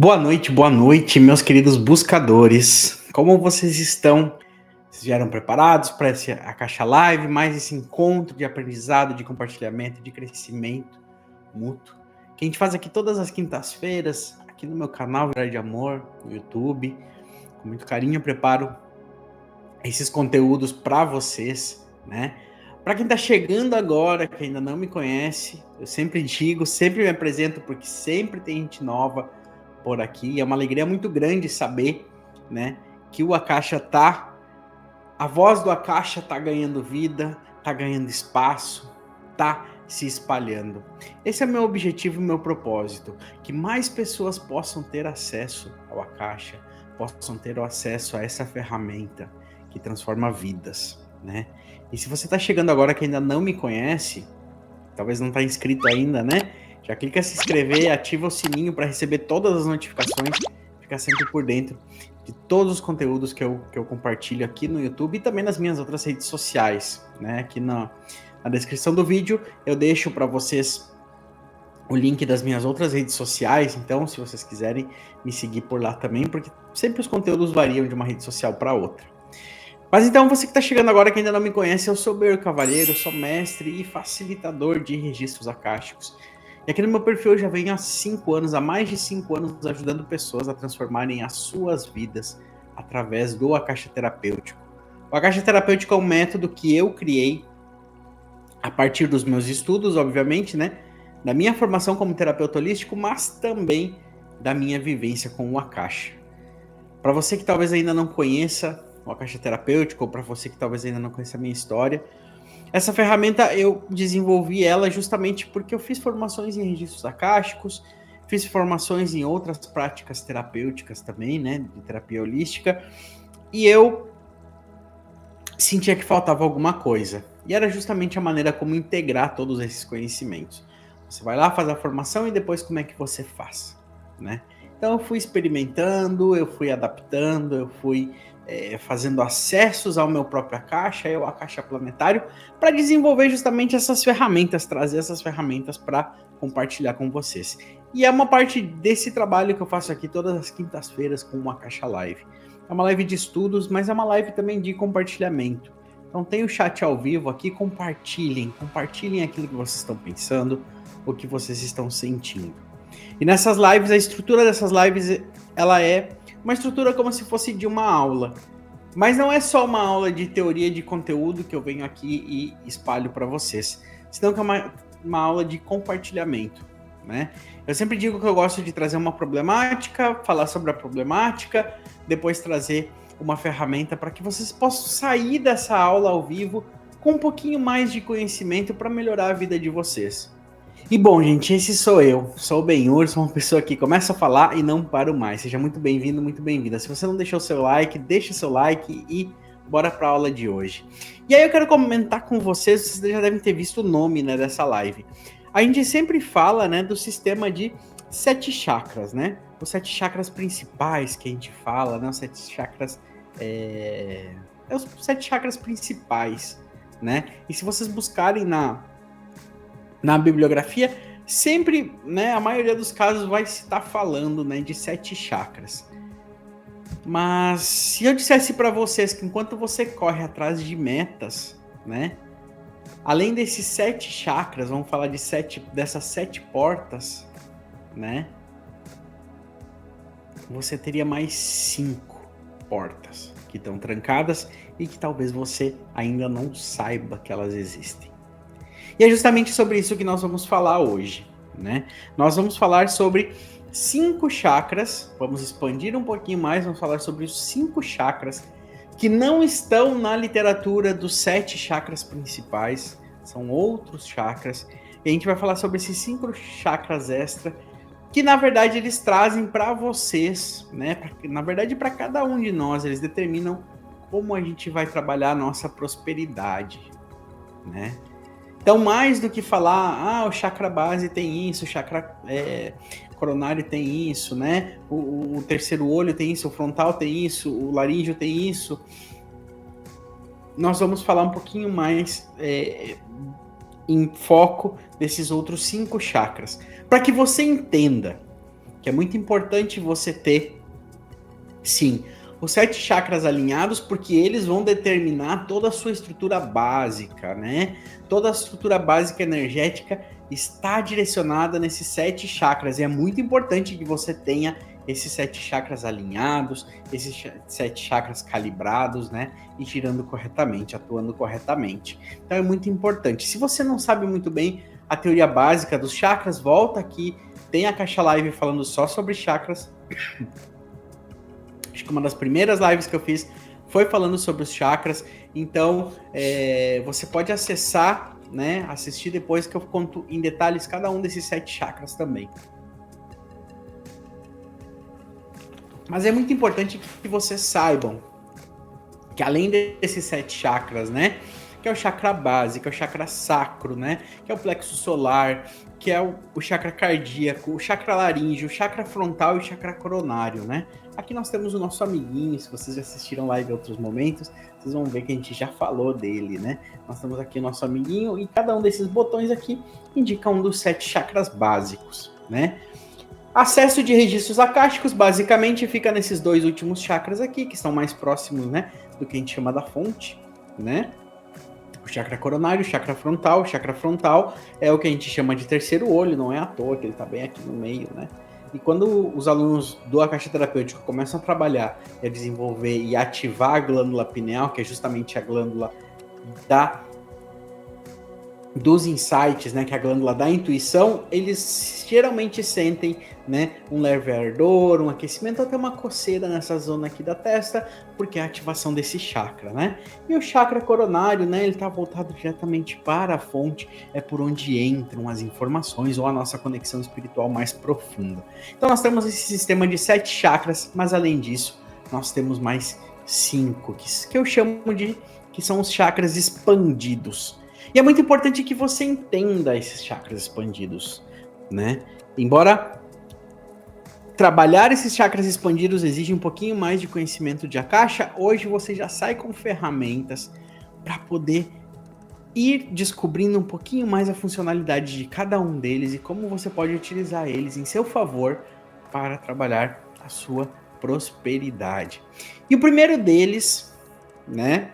Boa noite, meus queridos buscadores. Como vocês estão? Vocês vieram preparados para a Caixa Live, mais esse encontro de aprendizado, de compartilhamento, de crescimento mútuo, que a gente faz aqui todas as quintas-feiras, aqui no meu canal Virar de Amor, no YouTube. Com muito carinho eu preparo esses conteúdos para vocês, né? Para quem está chegando agora, que ainda não me conhece, eu sempre digo, sempre me apresento, porque sempre tem gente nova por aqui. É uma alegria muito grande saber, né, que o Akasha a voz do Akasha tá ganhando vida, tá ganhando espaço, tá se espalhando. Esse é meu objetivo, meu propósito, que mais pessoas possam ter acesso ao Akasha, possam ter acesso a essa ferramenta que transforma vidas, né? E se você tá chegando agora que ainda não me conhece, talvez não tá inscrito ainda, né? Já clica em se inscrever, ativa o sininho para receber todas as notificações, ficar sempre por dentro de todos os conteúdos que eu compartilho aqui no YouTube e também nas minhas outras redes sociais, né? Aqui na descrição do vídeo eu deixo para vocês o link das minhas outras redes sociais, então se vocês quiserem me seguir por lá também, porque sempre os conteúdos variam de uma rede social para outra. Mas então, você que está chegando agora, que ainda não me conhece, eu sou Beiro Cavalheiro, sou mestre e facilitador de registros akáshicos. E aqui no meu perfil eu já venho há mais de 5 anos, ajudando pessoas a transformarem as suas vidas através do Akasha Terapêutico. O Akasha Terapêutico é um método que eu criei a partir dos meus estudos, obviamente, né? Da minha formação como terapeuta holístico, mas também da minha vivência com o Akasha. Para você que talvez ainda não conheça o Akasha Terapêutico, ou para você que talvez ainda não conheça a minha história, essa ferramenta eu desenvolvi ela justamente porque eu fiz formações em registros akáshicos, fiz formações em outras práticas terapêuticas também, né, de terapia holística, e eu sentia que faltava alguma coisa. E era justamente a maneira como integrar todos esses conhecimentos. Você vai lá, faz a formação e depois como é que você faz, né? Então eu fui experimentando, eu fui adaptando, eu fui fazendo acessos ao meu próprio Akasha, ao Akasha Planetário, para desenvolver justamente essas ferramentas, trazer essas ferramentas para compartilhar com vocês. E é uma parte desse trabalho que eu faço aqui todas as quintas-feiras com uma Akasha Live. É uma live de estudos, mas é uma live também de compartilhamento. Então tem o chat ao vivo aqui, compartilhem aquilo que vocês estão pensando, o que vocês estão sentindo. E nessas lives, a estrutura dessas lives, ela é uma estrutura como se fosse de uma aula. Mas não é só uma aula de teoria de conteúdo que eu venho aqui e espalho para vocês, senão que é uma aula de compartilhamento, né? Eu sempre digo que eu gosto de trazer uma problemática, falar sobre a problemática, depois trazer uma ferramenta para que vocês possam sair dessa aula ao vivo com um pouquinho mais de conhecimento para melhorar a vida de vocês. E bom, gente, esse sou eu, sou o Benhur, sou uma pessoa que começa a falar e não paro mais. Seja muito bem-vindo, muito bem-vinda. Se você não deixou o seu like, deixa o seu like e bora para a aula de hoje. E aí eu quero comentar com vocês, vocês já devem ter visto o nome, né, dessa live. A gente sempre fala, né, do sistema de 7 chakras, né? Os 7 chakras principais que a gente fala, né? Os 7 chakras os 7 chakras principais, né? E se vocês buscarem na bibliografia, sempre, né, a maioria dos casos vai estar falando, né, de 7 chakras. Mas se eu dissesse para vocês que enquanto você corre atrás de metas, né, além desses 7 chakras, vamos falar dessas 7 portas, né, você teria mais 5 portas que estão trancadas e que talvez você ainda não saiba que elas existem. E é justamente sobre isso que nós vamos falar hoje, né? Nós vamos falar sobre 5 chakras, vamos expandir um pouquinho mais, vamos falar sobre os 5 chakras que não estão na literatura dos 7 chakras principais, são outros chakras, e a gente vai falar sobre esses 5 chakras extra, que na verdade eles trazem para vocês, né? Na verdade, para cada um de nós, eles determinam como a gente vai trabalhar a nossa prosperidade, né? Então, mais do que falar, o chakra base tem isso, o chakra coronário tem isso, né? O terceiro olho tem isso, o frontal tem isso, o laríngeo tem isso. Nós vamos falar um pouquinho mais em foco desses outros 5 chakras, para que você entenda que é muito importante você ter, sim, os 7 chakras alinhados, porque eles vão determinar toda a sua estrutura básica, né? Toda a estrutura básica energética está direcionada nesses 7 chakras. E é muito importante que você tenha esses 7 chakras alinhados, esses 7 chakras calibrados, né? E girando corretamente, atuando corretamente. Então é muito importante. Se você não sabe muito bem a teoria básica dos chakras, volta aqui. Tem a Caixa Live falando só sobre chakras. Acho que uma das primeiras lives que eu fiz foi falando sobre os chakras. Então, você pode acessar, né? Assistir depois que eu conto em detalhes cada um desses 7 chakras também. Mas é muito importante que vocês saibam que além desses 7 chakras, né? Que é o chakra base, que é o chakra sacro, né? Que é o plexo solar, que é o chakra cardíaco, o chakra laríngeo, o chakra frontal e o chakra coronário, né? Aqui nós temos o nosso amiguinho, se vocês já assistiram live em outros momentos, vocês vão ver que a gente já falou dele, né? Nós temos aqui o nosso amiguinho e cada um desses botões aqui indica um dos 7 chakras básicos, né? Acesso de registros akáshicos basicamente fica nesses 2 últimos chakras aqui, que estão mais próximos, né? Do que a gente chama da fonte, né? O chakra coronário, o chakra frontal. O chakra frontal é o que a gente chama de terceiro olho, não é à toa que ele está bem aqui no meio, né? E quando os alunos do Akasha Terapêutico começam a trabalhar e a desenvolver e ativar a glândula pineal, que é justamente a glândula dos insights, né, que é a glândula da intuição, eles geralmente sentem, né, um leve ardor, um aquecimento, até uma coceira nessa zona aqui da testa, porque é a ativação desse chakra, né? E o chakra coronário, né, ele está voltado diretamente para a fonte, é por onde entram as informações ou a nossa conexão espiritual mais profunda. Então nós temos esse sistema de 7 chakras, mas além disso, nós temos mais 5, que eu chamo de que são os chakras expandidos. E é muito importante que você entenda esses chakras expandidos, né? Embora trabalhar esses chakras expandidos exige um pouquinho mais de conhecimento de Akasha, hoje você já sai com ferramentas para poder ir descobrindo um pouquinho mais a funcionalidade de cada um deles e como você pode utilizar eles em seu favor para trabalhar a sua prosperidade. E o primeiro deles, né?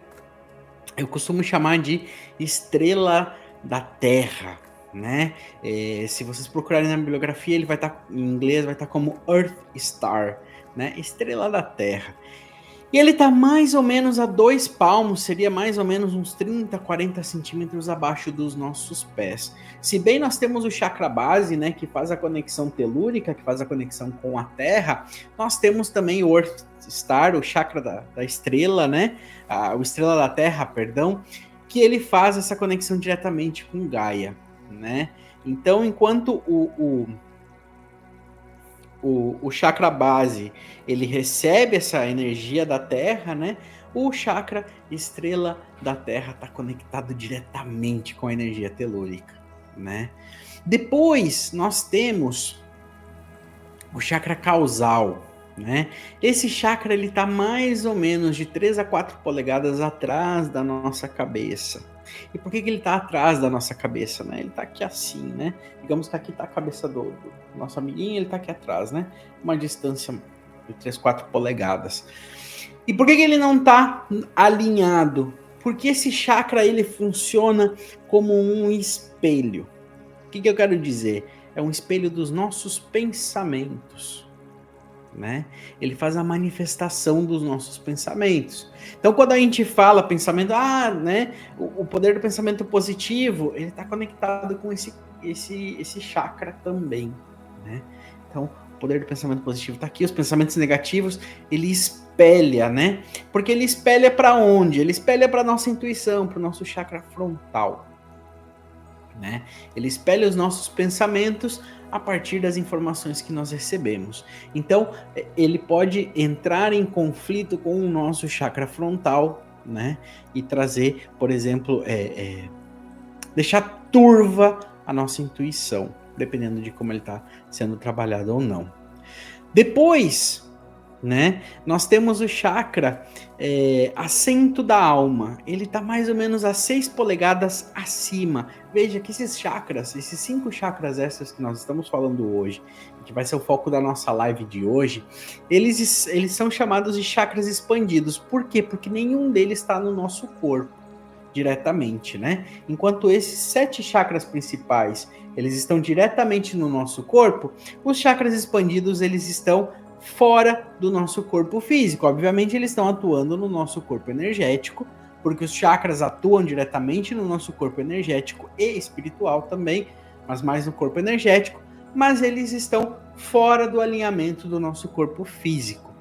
Eu costumo chamar de estrela da Terra, né? Se vocês procurarem na bibliografia, ele vai estar em inglês, vai estar como Earth Star, né? Estrela da Terra. E ele está mais ou menos a 2 palmos, seria mais ou menos uns 30, 40 centímetros abaixo dos nossos pés. Se bem nós temos o chakra base, né, que faz a conexão telúrica, que faz a conexão com a Terra, nós temos também o Earth Star, o chakra da estrela, né, o estrela da Terra, perdão, que ele faz essa conexão diretamente com Gaia, né. Então, enquanto o chakra base, ele recebe essa energia da Terra, né? O chakra estrela da Terra está conectado diretamente com a energia telúrica, né? Depois nós temos o chakra causal, né? Esse chakra ele está mais ou menos de 3 a 4 polegadas atrás da nossa cabeça. E por que ele está atrás da nossa cabeça, né? Ele está aqui assim, né? Digamos que aqui está a cabeça do nosso amiguinho, ele está aqui atrás, né? Uma distância de 3, 4 polegadas. E por que ele não está alinhado? Porque esse chakra ele funciona como um espelho. O que eu quero dizer? É um espelho dos nossos pensamentos. Né? Ele faz a manifestação dos nossos pensamentos. Então, quando a gente fala pensamento, né? O poder do pensamento positivo, ele está conectado com esse chakra também, né? Então, o poder do pensamento positivo está aqui. Os pensamentos negativos, ele espelha, né? Porque ele espelha para onde? Ele espelha para nossa intuição, para o nosso chakra frontal, né? Ele espelha os nossos pensamentos a partir das informações que nós recebemos. Então, ele pode entrar em conflito com o nosso chakra frontal, né? E trazer, por exemplo, deixar turva a nossa intuição, dependendo de como ele está sendo trabalhado ou não. Depois, né? Nós temos o chakra assento da alma. Ele está mais ou menos a 6 polegadas acima. Veja que esses chakras, esses 5 chakras extras que nós estamos falando hoje, que vai ser o foco da nossa live de hoje, eles são chamados de chakras expandidos. Por quê? Porque nenhum deles está no nosso corpo diretamente, né? Enquanto esses 7 chakras principais, eles estão diretamente no nosso corpo, os chakras expandidos, eles estão fora do nosso corpo físico. Obviamente, eles estão atuando no nosso corpo energético, porque os chakras atuam diretamente no nosso corpo energético e espiritual também, mas mais no corpo energético, mas eles estão fora do alinhamento do nosso corpo físico.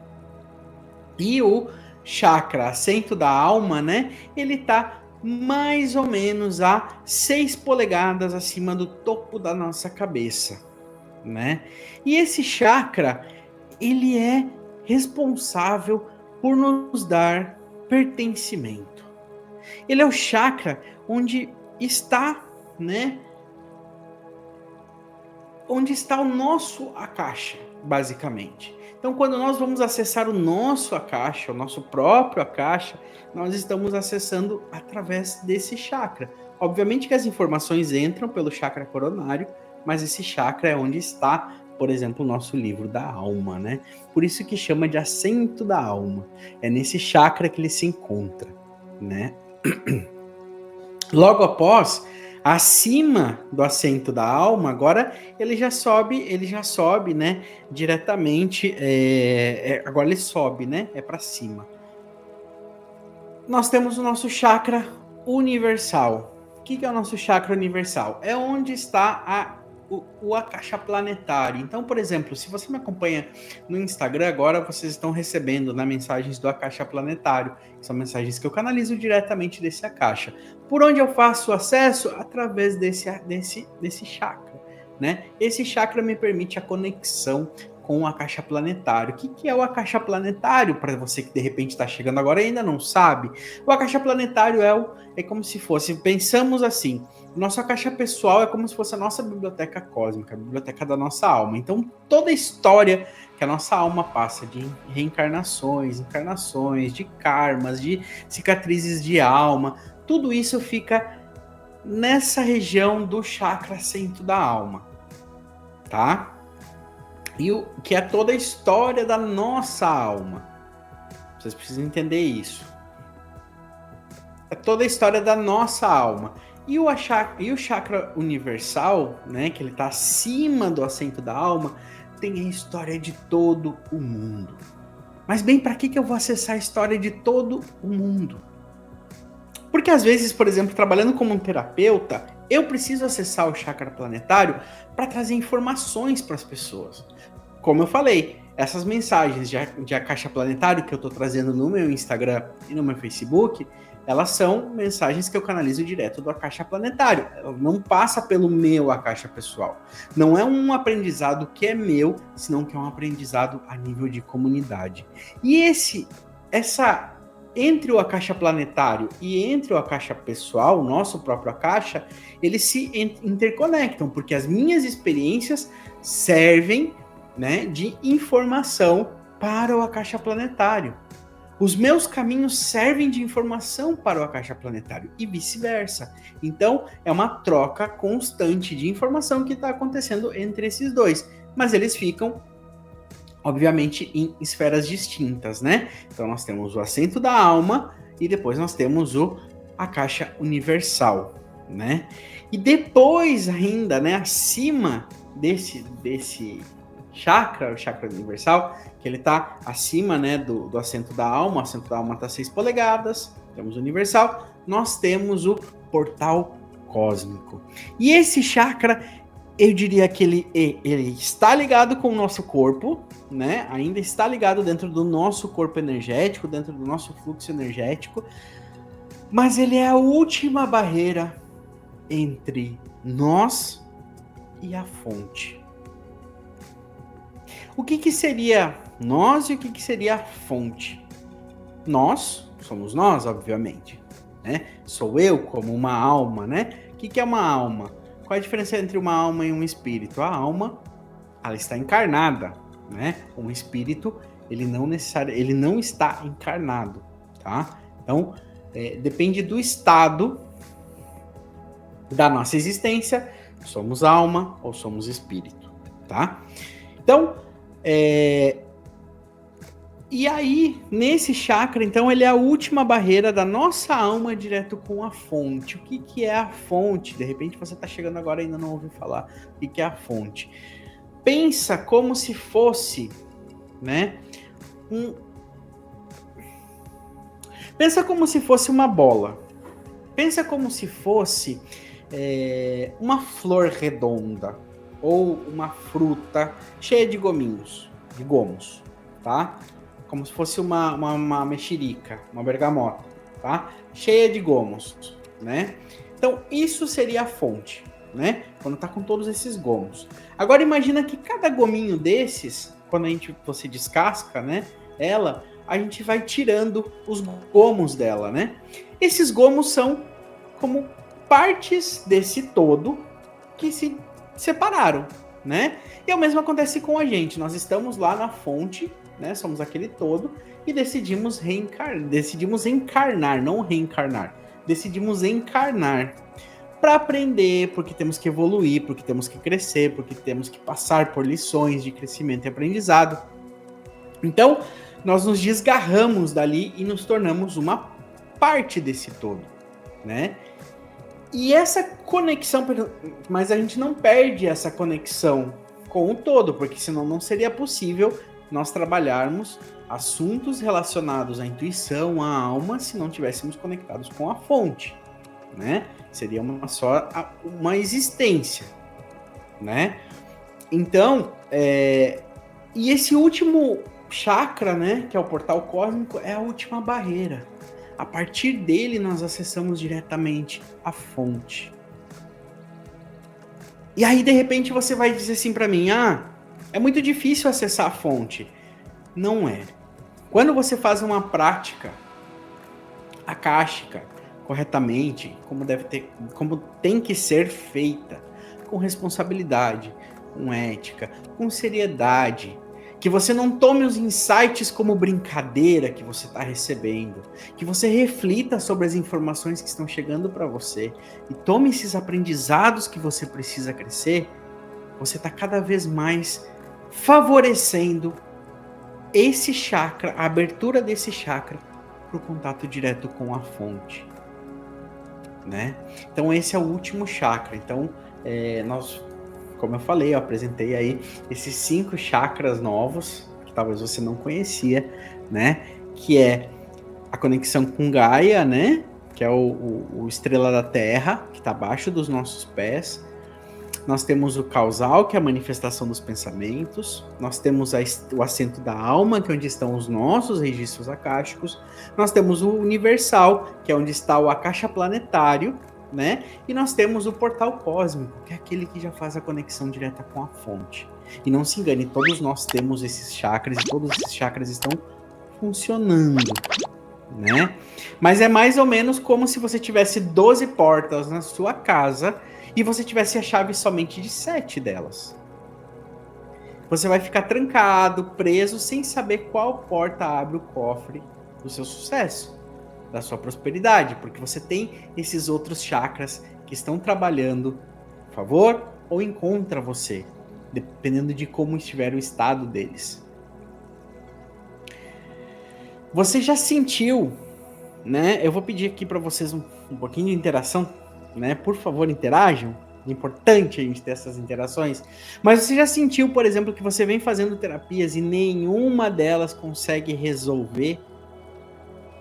E o chakra assento da alma, né? Ele está mais ou menos a 6 polegadas acima do topo da nossa cabeça, né? E esse chakra, ele é responsável por nos dar pertencimento. Ele é o chakra onde está, né? Onde está o nosso akasha, basicamente. Então, quando nós vamos acessar o nosso akasha, o nosso próprio akasha, nós estamos acessando através desse chakra. Obviamente que as informações entram pelo chakra coronário, mas esse chakra é onde está, por exemplo, o nosso livro da alma, né? Por isso que chama de assento da alma. É nesse chakra que ele se encontra, né? Logo após, acima do assento da alma, agora ele já sobe, né, diretamente, agora ele sobe, né, para cima. Nós temos o nosso chakra universal. O que é o nosso chakra universal? É onde está o akasha planetário. Então, por exemplo, se você me acompanha no Instagram agora, vocês estão recebendo mensagens do akasha planetário. São mensagens que eu canalizo diretamente desse akasha. Por onde eu faço acesso? Através desse chakra, né? Esse chakra me permite a conexão com o akasha planetário. O que é o akasha planetário? Para você que de repente está chegando agora e ainda não sabe, o akasha planetário é como se fosse, pensamos assim, o nosso akasha pessoal é como se fosse a nossa biblioteca cósmica, a biblioteca da nossa alma. Então, toda a história que a nossa alma passa de reencarnações, encarnações, de karmas, de cicatrizes de alma, tudo isso fica nessa região do chakra centro da alma, tá? E que é toda a história da nossa alma. Vocês precisam entender isso. É toda a história da nossa alma. E o chakra universal, né, que ele está acima do assento da alma, tem a história de todo o mundo. Mas bem, para que eu vou acessar a história de todo o mundo? Porque às vezes, por exemplo, trabalhando como um terapeuta, eu preciso acessar o chakra planetário para trazer informações para as pessoas. Como eu falei, essas mensagens de akasha planetário que eu estou trazendo no meu Instagram e no meu Facebook, elas são mensagens que eu canalizo direto do akasha planetário. Não passa pelo meu akasha pessoal. Não é um aprendizado que é meu, senão que é um aprendizado a nível de comunidade. E entre o akasha planetário e entre o akasha pessoal, o nosso próprio akasha, eles se interconectam, porque as minhas experiências servem, né, de informação para o akasha planetário. Os meus caminhos servem de informação para o akasha planetário e vice-versa. Então, é uma troca constante de informação que está acontecendo entre esses dois. Mas eles ficam, obviamente, em esferas distintas, né? Então, nós temos o assento da alma e depois nós temos o akasha universal, né? E depois ainda, né, acima desse chakra, o chakra universal, que ele está acima, né, do assento da alma. O assento da alma está 6 polegadas, temos o universal, nós temos o portal cósmico. E esse chakra, eu diria que ele está ligado com o nosso corpo, né? Ainda está ligado dentro do nosso corpo energético, dentro do nosso fluxo energético, mas ele é a última barreira entre nós e a fonte. O que seria nós e o que seria a fonte? Nós somos nós, obviamente, né? Sou eu como uma alma, né? O que é uma alma? Qual a diferença entre uma alma e um espírito? A alma, ela está encarnada, né? Um espírito, ele não está encarnado, tá? Então, depende do estado da nossa existência, somos alma ou somos espírito, tá? Então, e aí, nesse chakra, então, ele é a última barreira da nossa alma direto com a fonte. O que é a fonte? De repente você está chegando agora e ainda não ouviu falar. O que é a fonte? Pensa como se fosse, né? Pensa como se fosse uma bola. Pensa como se fosse uma flor redonda ou uma fruta cheia de gominhos, de gomos, tá? Como se fosse uma mexerica, uma bergamota, tá? Cheia de gomos, né? Então, isso seria a fonte, né? Quando tá com todos esses gomos. Agora, imagina que cada gominho desses, quando você descasca, né? A gente vai tirando os gomos dela, né? Esses gomos são como partes desse todo que se separaram, né? E o mesmo acontece com a gente. Nós estamos lá na fonte, né? Somos aquele todo e decidimos encarnar, não reencarnar. Decidimos encarnar para aprender, porque temos que evoluir, porque temos que crescer, porque temos que passar por lições de crescimento e aprendizado. Então, nós nos desgarramos dali e nos tornamos uma parte desse todo, né? E essa conexão, mas a gente não perde essa conexão com o todo, porque senão não seria possível nós trabalharmos assuntos relacionados à intuição, à alma, se não tivéssemos conectados com a fonte, né? Seria uma existência, né? Então, e esse último chakra, né, que é o portal cósmico, é a última barreira. A partir dele, nós acessamos diretamente a fonte. E aí, de repente, você vai dizer assim para mim, é muito difícil acessar a fonte. Não é. Quando você faz uma prática akáshica corretamente, como tem que ser feita, com responsabilidade, com ética, com seriedade, que você não tome os insights como brincadeira que você está recebendo, que você reflita sobre as informações que estão chegando para você e tome esses aprendizados que você precisa crescer, você está cada vez mais favorecendo esse chakra, a abertura desse chakra para o contato direto com a fonte, né? Então esse é o último chakra. Então como eu falei, eu apresentei aí esses 5 chakras novos, que talvez você não conhecia, né? Que é a conexão com Gaia, né? Que é o estrela da Terra, que está abaixo dos nossos pés. Nós temos o causal, que é a manifestação dos pensamentos. Nós temos o assento da alma, que é onde estão os nossos registros akáshicos. Nós temos o universal, que é onde está o akasha planetário, né? E nós temos o portal cósmico, que é aquele que já faz a conexão direta com a fonte. E não se engane, todos nós temos esses chakras e todos esses chakras estão funcionando, né? Mas é mais ou menos como se você tivesse 12 portas na sua casa e você tivesse a chave somente de 7 delas. Você vai ficar trancado, preso, sem saber qual porta abre o cofre do seu sucesso, da sua prosperidade, porque você tem esses outros chakras que estão trabalhando a favor ou em contra você, dependendo de como estiver o estado deles. Você já sentiu, né? Eu vou pedir aqui para vocês um pouquinho de interação, né? Por favor, interajam. É importante a gente ter essas interações. Mas você já sentiu, por exemplo, que você vem fazendo terapias e nenhuma delas consegue resolver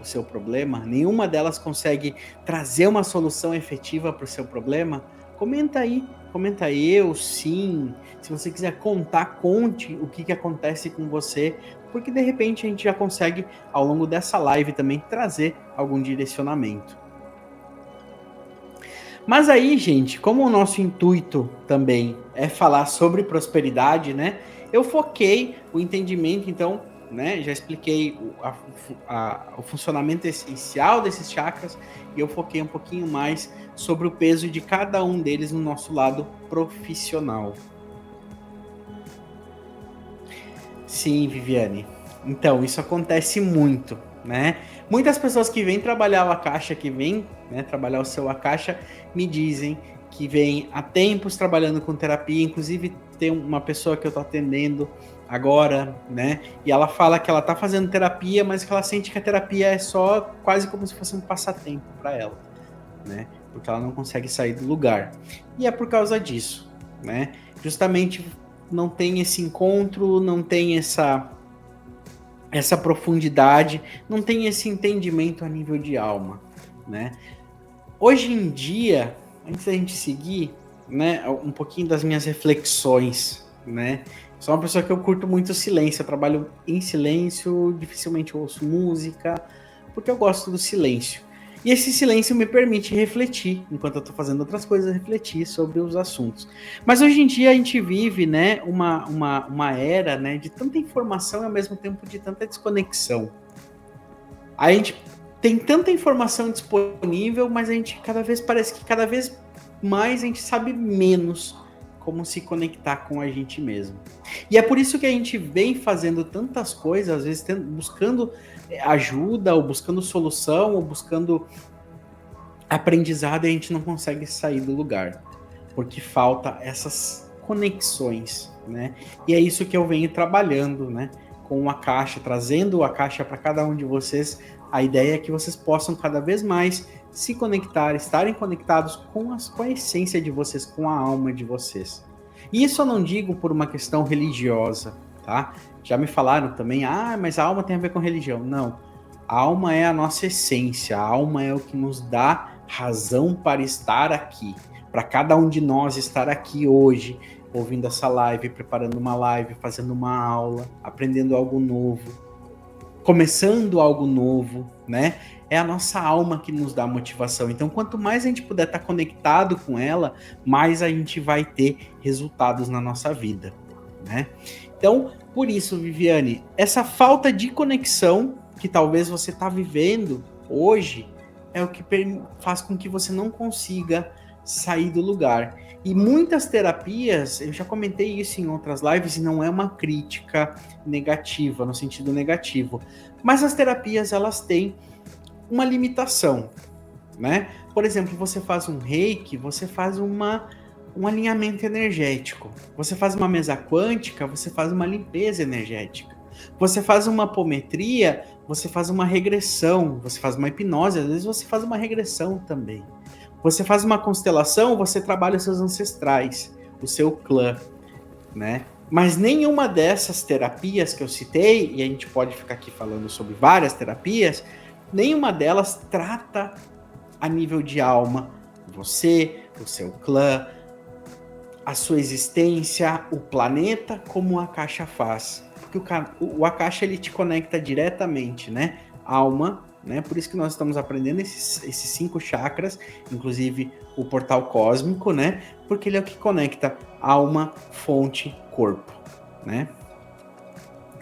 o seu problema? Nenhuma delas consegue trazer uma solução efetiva para o seu problema? Comenta aí, eu sim. Se você quiser contar, conte o que acontece com você, porque de repente a gente já consegue, ao longo dessa live também, trazer algum direcionamento. Mas aí, gente, como o nosso intuito também é falar sobre prosperidade, né? Eu foquei o entendimento, então, né? Já expliquei o funcionamento essencial desses chakras e eu foquei um pouquinho mais sobre o peso de cada um deles no nosso lado profissional. Sim, Viviane. Então, isso acontece muito, né? Muitas pessoas que vêm trabalhar o Akasha, que vêm, né, trabalhar o seu Akasha, me dizem que vem há tempos trabalhando com terapia. Inclusive, tem uma pessoa que eu tô atendendo agora, né? E ela fala que ela tá fazendo terapia, mas que ela sente que a terapia é só quase como se fosse um passatempo para ela, né? Porque ela não consegue sair do lugar. E é por causa disso, né? Justamente não tem esse encontro, não tem essa profundidade, não tem esse entendimento a nível de alma, né? Hoje em dia, antes da gente seguir, né, um pouquinho das minhas reflexões, né? Sou uma pessoa que eu curto muito silêncio, eu trabalho em silêncio, dificilmente ouço música, porque eu gosto do silêncio. E esse silêncio me permite refletir, enquanto eu estou fazendo outras coisas, refletir sobre os assuntos. Mas hoje em dia a gente vive, né, uma era, né, de tanta informação e ao mesmo tempo de tanta desconexão. A gente tem tanta informação disponível, mas a gente parece que cada vez mais a gente sabe menos como se conectar com a gente mesmo. E é por isso que a gente vem fazendo tantas coisas, às vezes buscando ajuda, ou buscando solução, ou buscando aprendizado, e a gente não consegue sair do lugar, porque falta essas conexões, né? E é isso que eu venho trabalhando, né? Com a caixa, trazendo a caixa para cada um de vocês. A ideia é que vocês possam cada vez mais se conectar, estarem conectados com a essência de vocês, com a alma de vocês. E isso eu não digo por uma questão religiosa, tá? Já me falaram também, mas a alma tem a ver com religião. Não. A alma é a nossa essência, a alma é o que nos dá razão para estar aqui. Para cada um de nós estar aqui hoje, ouvindo essa live, preparando uma live, fazendo uma aula, aprendendo algo novo, começando algo novo, né? É a nossa alma que nos dá motivação. Então, quanto mais a gente puder estar conectado com ela, mais a gente vai ter resultados na nossa vida, né? Então, por isso, Viviane, essa falta de conexão que talvez você está vivendo hoje é o que faz com que você não consiga sair do lugar. E muitas terapias, eu já comentei isso em outras lives, e não é uma crítica negativa, no sentido negativo, mas as terapias, elas têm uma limitação, né? Por exemplo, você faz um reiki, você faz um alinhamento energético. Você faz uma mesa quântica, você faz uma limpeza energética. Você faz uma apometria, você faz uma regressão. Você faz uma hipnose, às vezes você faz uma regressão também. Você faz uma constelação, você trabalha os seus ancestrais, o seu clã, né? Mas nenhuma dessas terapias que eu citei, e a gente pode ficar aqui falando sobre várias terapias, nenhuma delas trata a nível de alma você, o seu clã, a sua existência, o planeta, como a Akasha faz. Porque o Akasha, ele te conecta diretamente, né? Alma, né? Por isso que nós estamos aprendendo esses 5 chakras, inclusive o portal cósmico, né? Porque ele é o que conecta alma, fonte, corpo, né?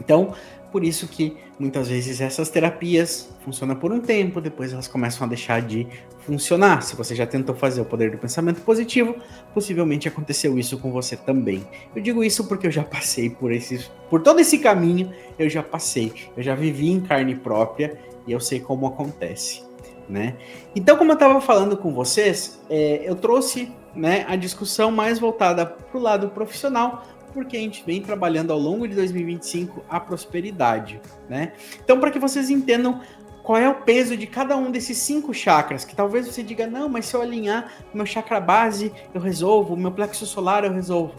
Então, por isso que muitas vezes essas terapias funcionam por um tempo, depois elas começam a deixar de funcionar. Se você já tentou fazer o poder do pensamento positivo, possivelmente aconteceu isso com você também. Eu digo isso porque eu já passei por todo esse caminho, eu já passei, eu já vivi em carne própria e eu sei como acontece, né? Então, como eu estava falando com vocês, eu trouxe, né, a discussão mais voltada para o lado profissional, porque a gente vem trabalhando ao longo de 2025 a prosperidade, né? Então, para que vocês entendam qual é o peso de cada um desses 5 chakras, que talvez você diga, não, mas se eu alinhar o meu chakra base, eu resolvo, o meu plexo solar, eu resolvo.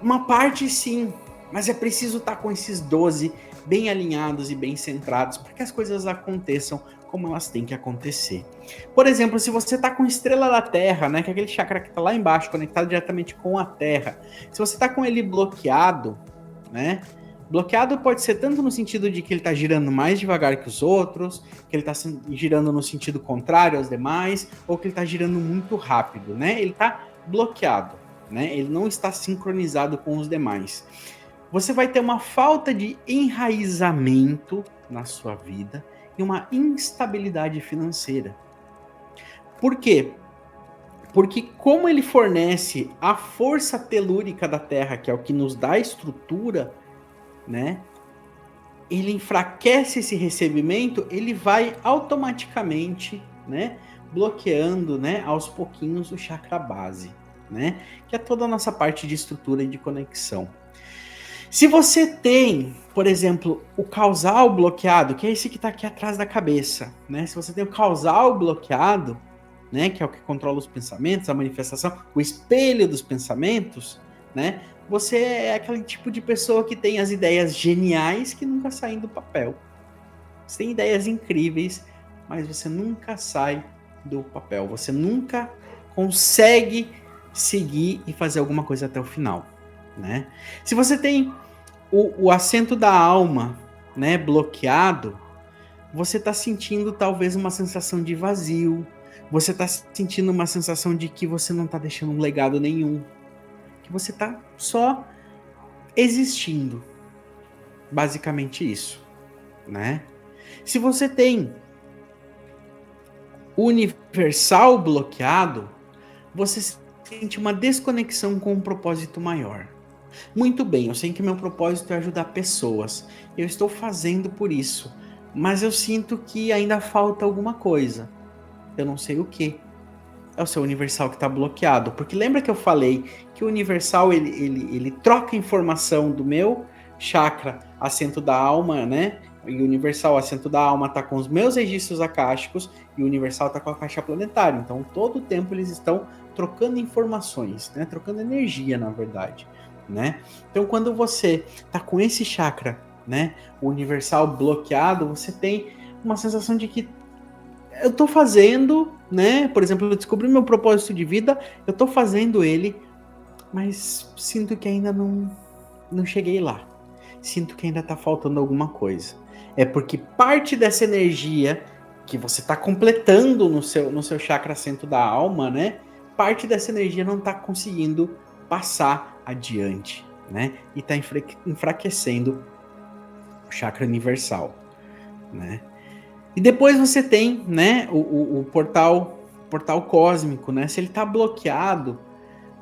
Uma parte sim, mas é preciso estar com esses 12 bem alinhados e bem centrados para que as coisas aconteçam como elas têm que acontecer. Por exemplo, se você está com estrela da Terra, né, que é aquele chakra que está lá embaixo, conectado diretamente com a Terra, se você está com ele bloqueado, né, bloqueado pode ser tanto no sentido de que ele está girando mais devagar que os outros, que ele está girando no sentido contrário aos demais, ou que ele está girando muito rápido, né, ele está bloqueado, né, ele não está sincronizado com os demais. Você vai ter uma falta de enraizamento na sua vida e uma instabilidade financeira. Por quê? Porque como ele fornece a força telúrica da Terra, que é o que nos dá estrutura, né? Ele enfraquece esse recebimento, ele vai automaticamente, né, bloqueando, né, aos pouquinhos o chakra base, né, que é toda a nossa parte de estrutura e de conexão. Se você tem, por exemplo, o causal bloqueado, que é esse que está aqui atrás da cabeça, né? Se você tem o causal bloqueado, né, que é o que controla os pensamentos, a manifestação, o espelho dos pensamentos, né? Você é aquele tipo de pessoa que tem as ideias geniais que nunca saem do papel. Você tem ideias incríveis, mas você nunca sai do papel. Você nunca consegue seguir e fazer alguma coisa até o final, né? Se você tem o assento da alma, né, bloqueado, você está sentindo talvez uma sensação de vazio, você está sentindo uma sensação de que você não está deixando um legado nenhum, que você está só existindo. Basicamente isso, né? Se você tem o universal bloqueado, você sente uma desconexão com um propósito maior. Muito bem, eu sei que meu propósito é ajudar pessoas. Eu estou fazendo por isso, mas eu sinto que ainda falta alguma coisa. Eu não sei o que. É o seu universal que está bloqueado. Porque lembra que eu falei que o universal ele troca informação do meu chakra, assento da alma, né? E o universal, assento da alma, está com os meus registros akáshicos e o universal está com a caixa planetária. Então, todo o tempo eles estão trocando informações, né? Trocando energia, na verdade, né? Então, quando você está com esse chakra, né? O universal bloqueado, você tem uma sensação de que eu tô fazendo, né? Por exemplo, eu descobri meu propósito de vida, eu tô fazendo ele, mas sinto que ainda não cheguei lá. Sinto que ainda tá faltando alguma coisa. É porque parte dessa energia que você tá completando no seu chakra centro da alma, né? Parte dessa energia não tá conseguindo passar adiante, né? E tá enfraquecendo o chakra universal, né? E depois você tem, né, o portal cósmico, né? Se ele está bloqueado,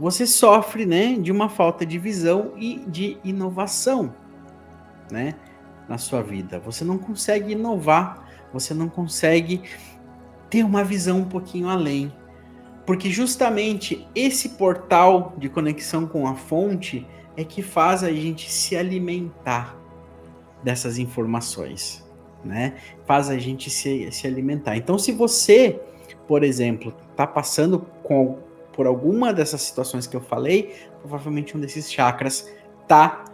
você sofre, né, de uma falta de visão e de inovação, né, na sua vida. Você não consegue inovar, você não consegue ter uma visão um pouquinho além, porque justamente esse portal de conexão com a fonte é que faz a gente se alimentar dessas informações, né? Faz a gente se alimentar. Então, se você, por exemplo, está passando por alguma dessas situações que eu falei, provavelmente um desses chakras está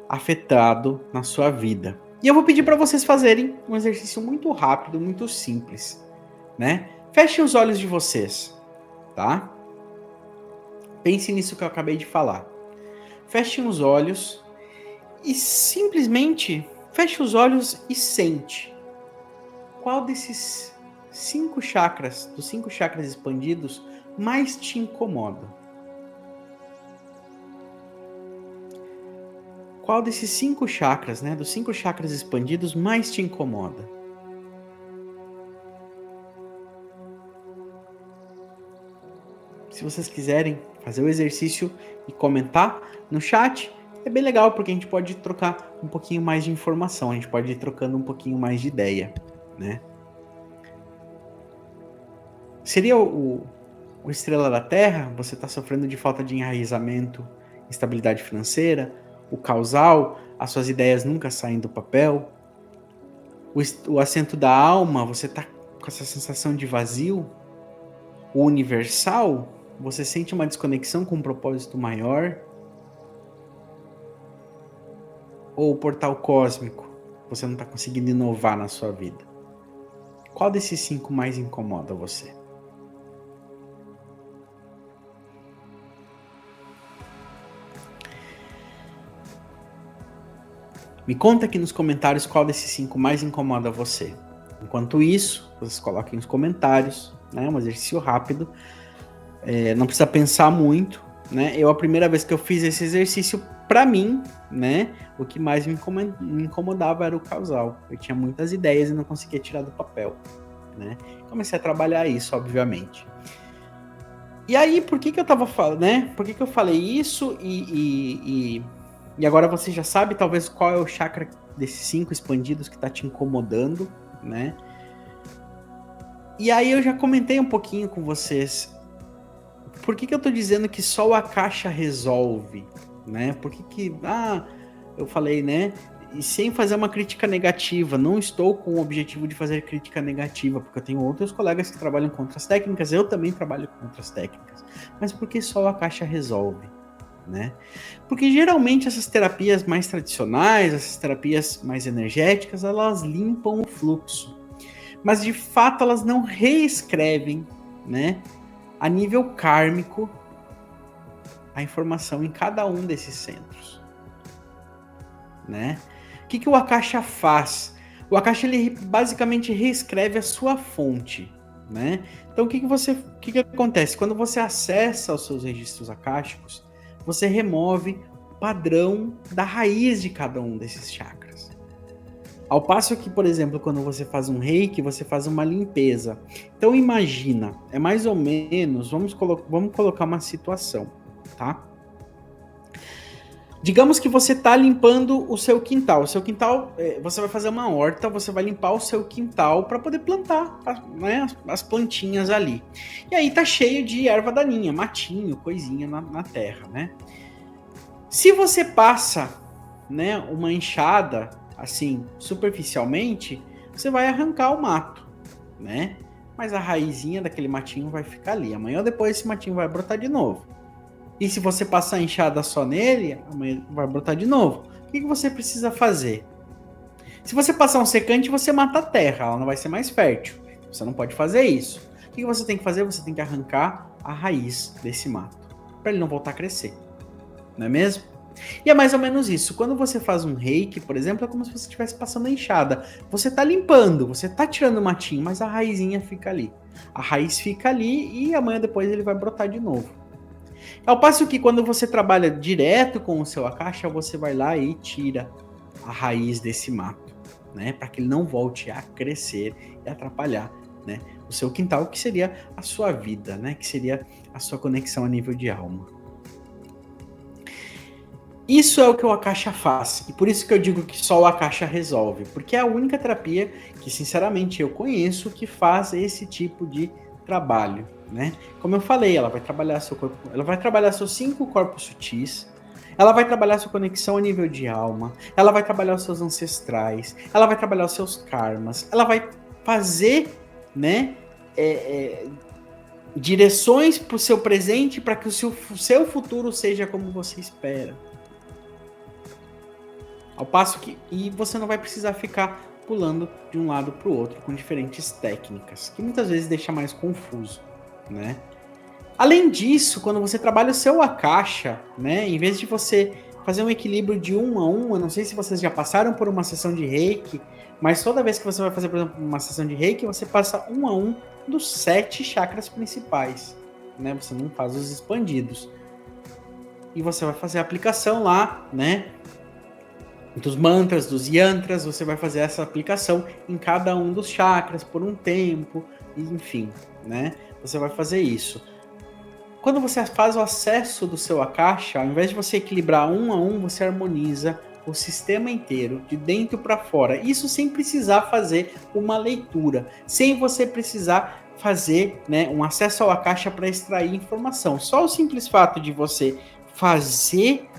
afetado na sua vida. E eu vou pedir para vocês fazerem um exercício muito rápido, muito simples, né? Fechem os olhos de vocês, tá? Pense nisso que eu acabei de falar. Fechem os olhos e simplesmente feche os olhos e sente. Qual desses 5 chakras, dos 5 chakras expandidos, mais te incomoda? Qual desses 5 chakras, né, dos 5 chakras expandidos, mais te incomoda? Se vocês quiserem fazer o exercício e comentar no chat, é bem legal, porque a gente pode trocar um pouquinho mais de informação, a gente pode ir trocando um pouquinho mais de ideia, né? Seria o Estrela da Terra? Você está sofrendo de falta de enraizamento, estabilidade financeira, o causal, as suas ideias nunca saem do papel, o assento da alma, você está com essa sensação de vazio, o universal, você sente uma desconexão com um propósito maior, ou o portal cósmico, você não está conseguindo inovar na sua vida. Qual desses 5 mais incomoda você? Me conta aqui nos comentários qual desses 5 mais incomoda você. Enquanto isso, vocês coloquem nos comentários, né? Um exercício rápido. Não precisa pensar muito, né? A primeira vez que eu fiz esse exercício, para mim, né? O que mais me incomodava era o causal. Eu tinha muitas ideias e não conseguia tirar do papel, né? Comecei a trabalhar isso, obviamente. E aí, por que eu tava falando, né? Por que eu falei isso e E agora você já sabe, talvez, qual é o chakra desses 5 expandidos que está te incomodando, né? E aí eu já comentei um pouquinho com vocês. Por que eu tô dizendo que só o Akasha resolve, né? Por que eu falei, né? E sem fazer uma crítica negativa, não estou com o objetivo de fazer crítica negativa, porque eu tenho outros colegas que trabalham com outras técnicas, eu também trabalho com outras técnicas. Mas por que só o Akasha resolve, né? Porque geralmente essas terapias mais tradicionais, essas terapias mais energéticas, elas limpam o fluxo. Mas de fato elas não reescrevem, né, a nível kármico, a informação em cada um desses centros, né? O que o Akasha faz? O Akasha, ele basicamente reescreve a sua fonte, né? Então o que acontece? Quando você acessa os seus registros akáshicos, você remove o padrão da raiz de cada um desses chakras. Ao passo que, por exemplo, quando você faz um reiki, você faz uma limpeza. Então imagina, é mais ou menos, vamos colocar uma situação, tá? Digamos que você está limpando o seu quintal. O seu quintal, você vai fazer uma horta, você vai limpar o seu quintal para poder plantar, né, as plantinhas ali. E aí tá cheio de erva daninha, matinho, coisinha na terra, né? Se você passa, né, uma enxada, assim, superficialmente, você vai arrancar o mato, né? Mas a raizinha daquele matinho vai ficar ali. Amanhã ou depois esse matinho vai brotar de novo. E se você passar a enxada só nele, amanhã vai brotar de novo. O que você precisa fazer? Se você passar um secante, você mata a terra, ela não vai ser mais fértil. Você não pode fazer isso. O que você tem que fazer? Você tem que arrancar a raiz desse mato, para ele não voltar a crescer. Não é mesmo? E é mais ou menos isso. Quando você faz um reiki, por exemplo, é como se você estivesse passando a enxada. Você está limpando, você está tirando o matinho, mas a raizinha fica ali. A raiz fica ali e amanhã depois ele vai brotar de novo. Ao passo que quando você trabalha direto com o seu Akasha, você vai lá e tira a raiz desse mato, né? Para que ele não volte a crescer e atrapalhar, né, o seu quintal, que seria a sua vida, né? Que seria a sua conexão a nível de alma. Isso é o que o Akasha faz, e por isso que eu digo que só o Akasha resolve, porque é a única terapia que, sinceramente, eu conheço que faz esse tipo de trabalho, né? Como eu falei, ela vai trabalhar seu corpo, ela vai trabalhar seus 5 corpos sutis, ela vai trabalhar sua conexão a nível de alma, ela vai trabalhar os seus ancestrais, ela vai trabalhar os seus karmas, ela vai fazer, né, direções para o seu presente para que o seu futuro seja como você espera. Ao passo que você não vai precisar ficar pulando de um lado para o outro com diferentes técnicas, que muitas vezes deixa mais confuso, né? Além disso, quando você trabalha o seu Akasha, né, em vez de você fazer um equilíbrio de 1 a 1, eu não sei se vocês já passaram por uma sessão de Reiki, mas toda vez que você vai fazer, por exemplo, uma sessão de Reiki, você passa 1 a 1 dos 7 chakras principais, né? Você não faz os expandidos. E você vai fazer a aplicação lá, né, dos mantras, dos yantras, você vai fazer essa aplicação em cada um dos chakras por um tempo, enfim, né? Você vai fazer isso. Quando você faz o acesso do seu Akasha, ao invés de você equilibrar 1 a 1, você harmoniza o sistema inteiro, de dentro para fora. Isso sem precisar fazer uma leitura, sem você precisar fazer, né, um acesso ao Akasha para extrair informação. Só o simples fato de você fazer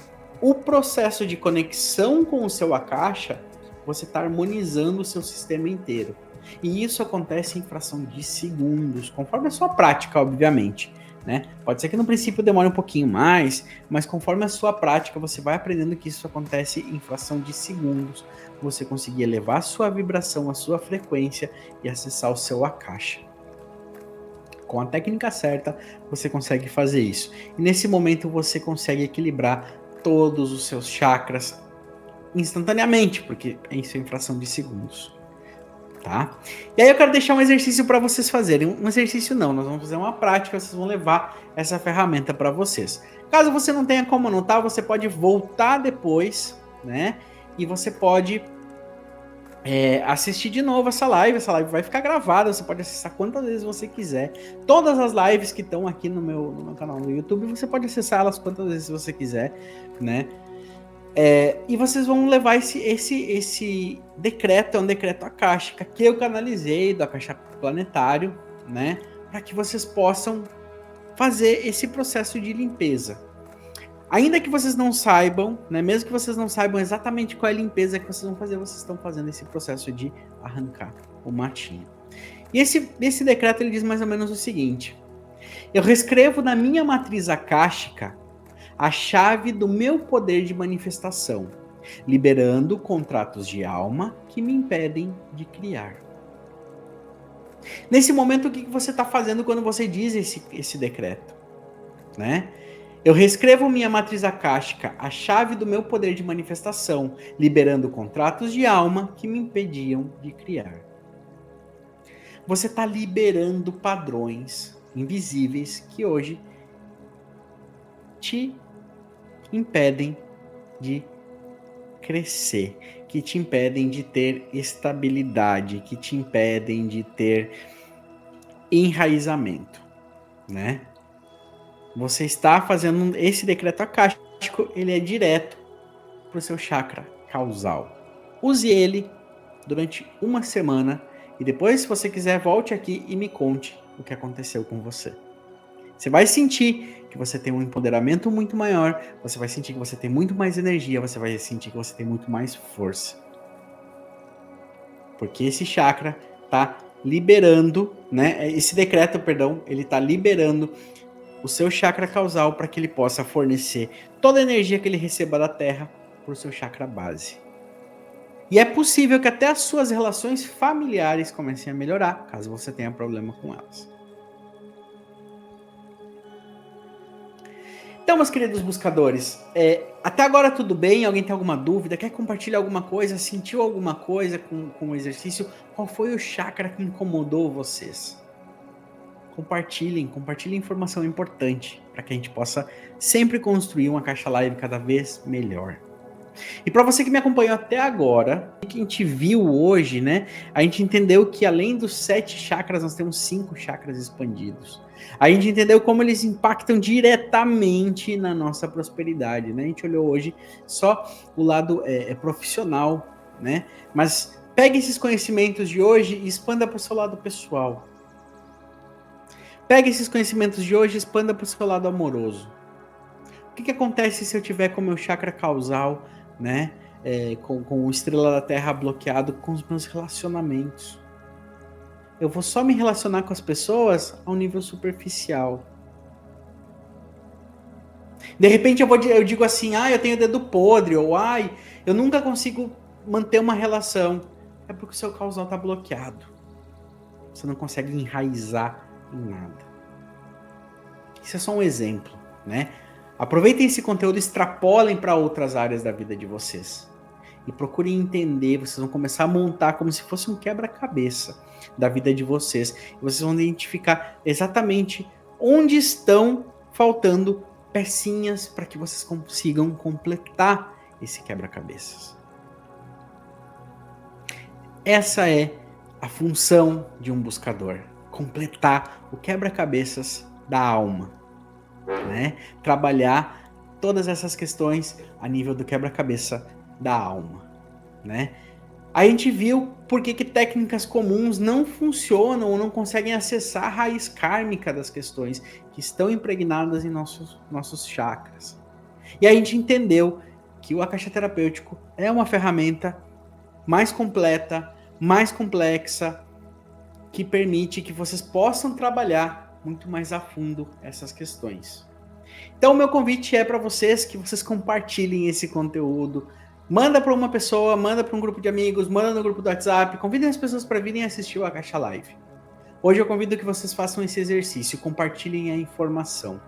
o processo de conexão com o seu Akasha, você está harmonizando o seu sistema inteiro. E isso acontece em fração de segundos, conforme a sua prática, obviamente, né? Pode ser que no princípio demore um pouquinho mais, mas conforme a sua prática, você vai aprendendo que isso acontece em fração de segundos. Você conseguir elevar a sua vibração, a sua frequência e acessar o seu Akasha. Com a técnica certa, você consegue fazer isso. E nesse momento você consegue equilibrar todos os seus chakras instantaneamente, porque é isso em fração de segundos, tá? E aí eu quero deixar um exercício para vocês fazerem. Um exercício não, nós vamos fazer uma prática, vocês vão levar essa ferramenta para vocês. Caso você não tenha como anotar, você pode voltar depois, né? E você pode assistir de novo essa live vai ficar gravada, você pode acessar quantas vezes você quiser. Todas as lives que estão aqui no meu canal no YouTube, você pode acessar elas quantas vezes você quiser, né? E vocês vão levar esse decreto, é um decreto akáshica que eu canalizei do Akasha Planetário, né? Para que vocês possam fazer esse processo de limpeza. Ainda que vocês não saibam, né? Mesmo que vocês não saibam exatamente qual é a limpeza que vocês vão fazer, vocês estão fazendo esse processo de arrancar o matinho. E esse decreto ele diz mais ou menos o seguinte: eu reescrevo na minha matriz akáshica a chave do meu poder de manifestação, liberando contratos de alma que me impedem de criar. Nesse momento, o que você está fazendo quando você diz esse decreto? Né? Eu reescrevo minha matriz akáshica, a chave do meu poder de manifestação, liberando contratos de alma que me impediam de criar. Você está liberando padrões invisíveis que hoje te impedem de crescer, que te impedem de ter estabilidade, que te impedem de ter enraizamento, né? Você está fazendo esse decreto akáshico, ele é direto para o seu chakra causal. Use ele durante uma semana e depois, se você quiser, volte aqui e me conte o que aconteceu com você. Você vai sentir que você tem um empoderamento muito maior, você vai sentir que você tem muito mais energia, você vai sentir que você tem muito mais força. Porque esse chakra está liberando, né? Esse decreto, perdão, ele está liberando o seu chakra causal para que ele possa fornecer toda a energia que ele receba da Terra para o seu chakra base. E é possível que até as suas relações familiares comecem a melhorar, caso você tenha problema com elas. Então, meus queridos buscadores, até agora tudo bem? Alguém tem alguma dúvida? Quer compartilhar alguma coisa? Sentiu alguma coisa com o exercício? Qual foi o chakra que incomodou vocês? Compartilhem informação importante para que a gente possa sempre construir uma caixa live cada vez melhor. E para você que me acompanhou até agora, o que a gente viu hoje, né? A gente entendeu que além dos 7 chakras, nós temos 5 chakras expandidos. A gente entendeu como eles impactam diretamente na nossa prosperidade, né? A gente olhou hoje só o lado profissional, né? Mas pegue esses conhecimentos de hoje e expanda para o seu lado pessoal. Pegue esses conhecimentos de hoje e expanda para o seu lado amoroso. O que acontece se eu tiver com o meu chakra causal, né, com o estrela da Terra bloqueado com os meus relacionamentos? Eu vou só me relacionar com as pessoas ao nível superficial. De repente eu digo assim, eu tenho dedo podre, ou eu nunca consigo manter uma relação. É porque o seu causal está bloqueado. Você não consegue enraizar em nada. Isso é só um exemplo, né? Aproveitem esse conteúdo e extrapolem para outras áreas da vida de vocês. E procurem entender, vocês vão começar a montar como se fosse um quebra-cabeça da vida de vocês. E vocês vão identificar exatamente onde estão faltando pecinhas para que vocês consigam completar esse quebra-cabeças. Essa é a função de um buscador. Completar o quebra-cabeças da alma. Né? Trabalhar todas essas questões a nível do quebra-cabeça da alma, né? A gente viu por que técnicas comuns não funcionam ou não conseguem acessar a raiz kármica das questões que estão impregnadas em nossos chakras. E a gente entendeu que o Akasha Terapêutico é uma ferramenta mais completa, mais complexa, que permite que vocês possam trabalhar muito mais a fundo essas questões. Então o meu convite é para vocês que vocês compartilhem esse conteúdo, manda para uma pessoa, manda para um grupo de amigos, manda no grupo do WhatsApp, convidem as pessoas para virem assistir o Akasha Live. Hoje eu convido que vocês façam esse exercício, compartilhem a informação.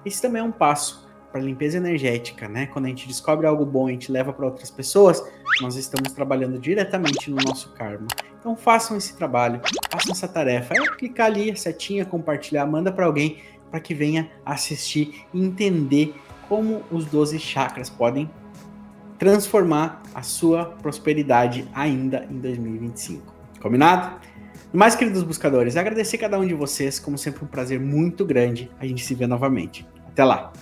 Esse também é um passo para limpeza energética, né? Quando a gente descobre algo bom e a gente leva para outras pessoas, nós estamos trabalhando diretamente no nosso karma. Então façam esse trabalho, façam essa tarefa. Clicar ali, a setinha, compartilhar, manda para alguém para que venha assistir e entender como os 12 chakras podem transformar a sua prosperidade ainda em 2025. Combinado? Mais, queridos buscadores, agradecer a cada um de vocês, como sempre um prazer muito grande. A gente se vê novamente. Até lá!